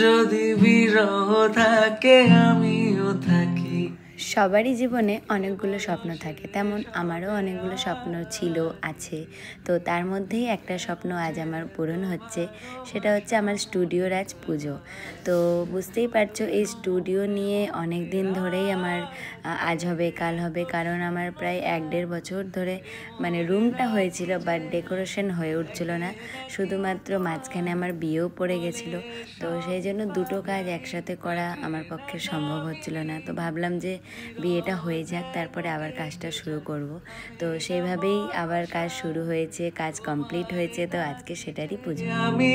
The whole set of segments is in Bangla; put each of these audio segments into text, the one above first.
যদি বিরহ থাকে আমিও থাকি। সবারই জীবনে অনেকগুলো স্বপ্ন থাকে, তেমন আমারও অনেকগুলো স্বপ্ন ছিল, আছে। তো তার মধ্যেই একটা স্বপ্ন আজ আমার পূরণ হচ্ছে, সেটা হচ্ছে আমার স্টুডিওর আজ পুজো। তো বুঝতেই পারছো, এই স্টুডিও নিয়ে অনেক দিন ধরেই আমার আজ হবে কাল হবে, কারণ আমার প্রায় 1-1.5 বছর ধরে মানে রুমটা হয়েছিল, বাট ডেকোরেশন হয়ে উঠছিল না। শুধুমাত্র মাঝখানে আমার বিয়েও পড়ে গেছিলো, তো সেই জন্য দুটো কাজ একসাথে করা আমার পক্ষে সম্ভব হচ্ছিল না। তো ভাবলাম যে বিয়েটা হয়ে যাক, তারপরে আবার কাজটা শুরু করব। তো সেইভাবেই আবার কাজ শুরু হয়েছে, কাজ কমপ্লিট হয়েছে, তো আজকে সেটারই পুজো। আমি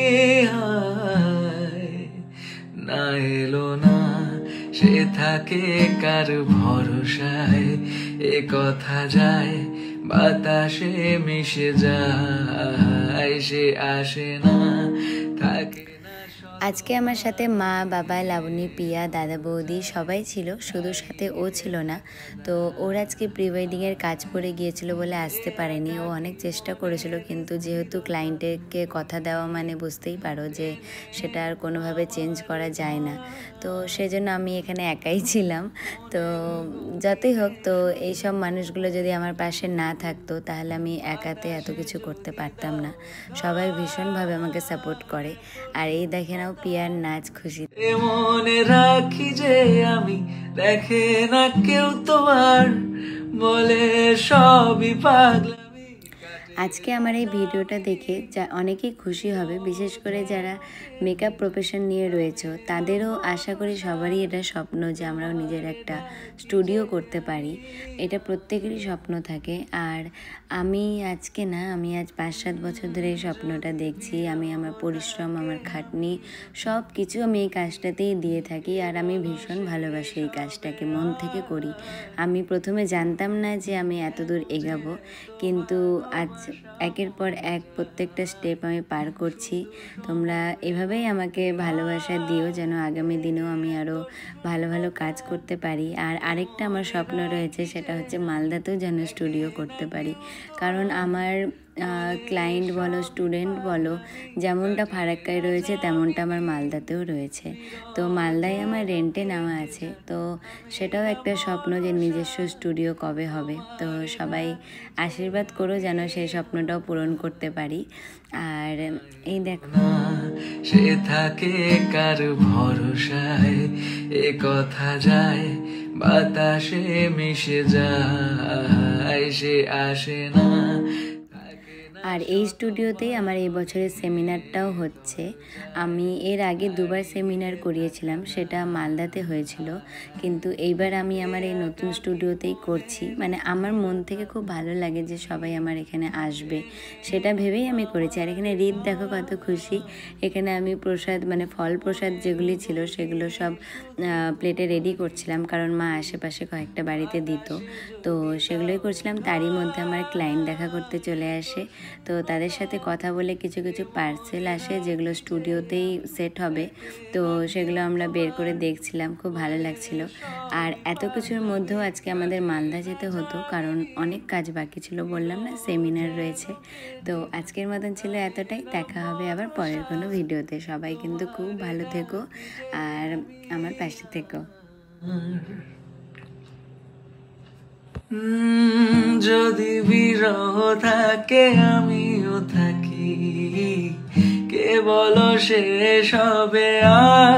না এলো না, সে থাকে কার ভরসায়, এ কথা যায় বাতাসে মিশে যায়, সে আসে না থাকে। আজকে আমার সাথে মা, বাবা, লাবণী, পিয়া, দাদা, বৌদি সবাই ছিল, শুধু সাথে ও ছিল না। তো ওর আজকে প্রি ওয়েডিংয়ের কাজ পড়ে গিয়েছিল বলে আসতে পারেনি। ও অনেক চেষ্টা করেছিল, কিন্তু যেহেতু ক্লায়েন্টকে কথা দেওয়া মানে বুঝতেই পারো যে সেটা আর কোনোভাবে চেঞ্জ করা যায় না। তো সেজন্য আমি এখানে একাই ছিলাম। তো যতই হোক, তো এইসব মানুষগুলো যদি আমার পাশে না থাকতো তাহলে আমি একাতে এত কিছু করতে পারতাম না। সবাই ভীষণভাবে আমাকে সাপোর্ট করে। আর এই দেখে নাও পিয়ার নাচ, খুশি। মনে রাখি যে আমি দেখে না কেউ তোমার, বলে সবই পাগলা। আজকে আমার এই ভিডিওটা দেখে যা অনেকেই খুশি হবে, বিশেষ করে যারা মেকআপ প্রফেশন নিয়ে রয়েছে, তাদেরও আশা করি সবারই এটা স্বপ্ন যে আমরাও নিজের একটা স্টুডিও করতে পারি। এটা প্রত্যেকেরই স্বপ্ন থাকে। আর আমি আজকে না, আমি আজ 5-7 বছর ধরে এই স্বপ্নটা দেখছি। আমি আমার পরিশ্রম, আমার খাটনি সব কিছু আমি এই কাজটাতেই দিয়ে থাকি। আর আমি ভীষণ ভালোবাসি এই কাজটাকে, মন থেকে করি। আমি প্রথমে জানতাম না যে আমি এত দূর এগাবো, কিন্তু আজ একের পর এক প্রত্যেকটা স্টেপ আমি পার করছি। তোমরা এভাবেই আমাকে ভালোবাসা দিও, যেন আগামী দিনেও আমি আরও ভালো ভালো কাজ করতে পারি। আর আরেকটা আমার স্বপ্ন রয়েছে, সেটা হচ্ছে মালদাতেও যেন স্টুডিও করতে পারি। কারণ আমার ক্লায়েন্ট বলো, স্টুডেন্ট বলো, যেমনটা ফারাক্কায় রয়েছে তেমনটা আমার মালদাতেও রয়েছে। তো মালদায় আমার রেন্টে নেওয়া আছে, তো সেটাও একটা স্বপ্ন যে নিজস্ব স্টুডিও কবে হবে। তো সবাই আশীর্বাদ করো যেন সেই স্বপ্নটাও পূরণ করতে পারি। আর এই দেখো, সে থাকে কার ভরসায়, এ কথা যায় বাতাসে মিশে যায়, সে আসে না। আর এই স্টুডিওতেই আমার এই বছরের সেমিনারটাও হচ্ছে। আমি এর আগে 2বার সেমিনার করিয়েছিলাম, সেটা মালদাতে হয়েছিল, কিন্তু এইবার আমি আমার এই নতুন স্টুডিওতেই করছি। মানে আমার মন থেকে খুব ভালো লাগে যে সবাই আমার এখানে আসবে, সেটা ভেবেই আমি করেছি। আর এখানে রীত দেখো কত খুশি। এখানে আমি প্রসাদ, মানে ফল প্রসাদ যেগুলি ছিল সেগুলো সব প্লেটে রেডি করছিলাম, কারণ মা আশেপাশে কয়েকটা বাড়িতে দিত, তো সেগুলোই করছিলাম। তারই মধ্যে আমার ক্লায়েন্ট দেখা করতে চলে আসে। তো তাদের সাথে কথা বলে কিছু কিছু পার্সেল আসে যেগুলো স্টুডিওতেই সেট হবে, তো সেগুলো আমরা বের করে দেখছিলাম, খুব ভালো লাগছিল। আর এত কিছুর মধ্যেও আজকে আমাদের মালদা যেতে হতো, কারণ অনেক কাজ বাকি ছিল, বললাম না সেমিনার রয়েছে। তো আজকের মতন ছিল এতটাই। দেখা হবে আবার পরের কোনো ভিডিওতে। সবাই কিন্তু খুব ভালো থেকো আর আমার পাশে থেকো। যদি বিরহ থাকে আমিও থাকি, কে বলো শেষ হবে আর